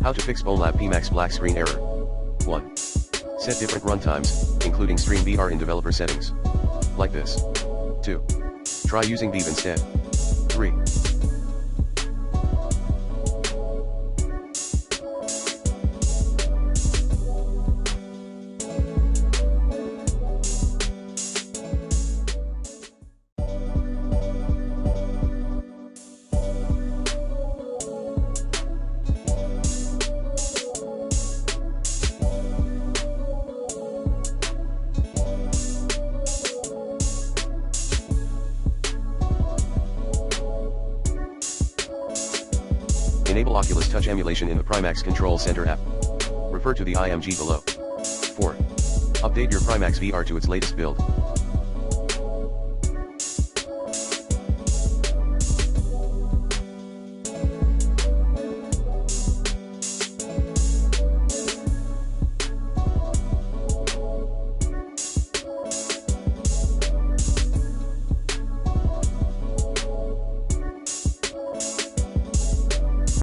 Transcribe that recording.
How to fix Bonelab Pimax black screen error. 1. Set different runtimes, including Stream VR in developer settings. Like this. 2. Try using Vive instead. 3. Enable Oculus Touch emulation in the Pimax Control Center app. Refer to the IMG below. 4. Update your Pimax VR to its latest build.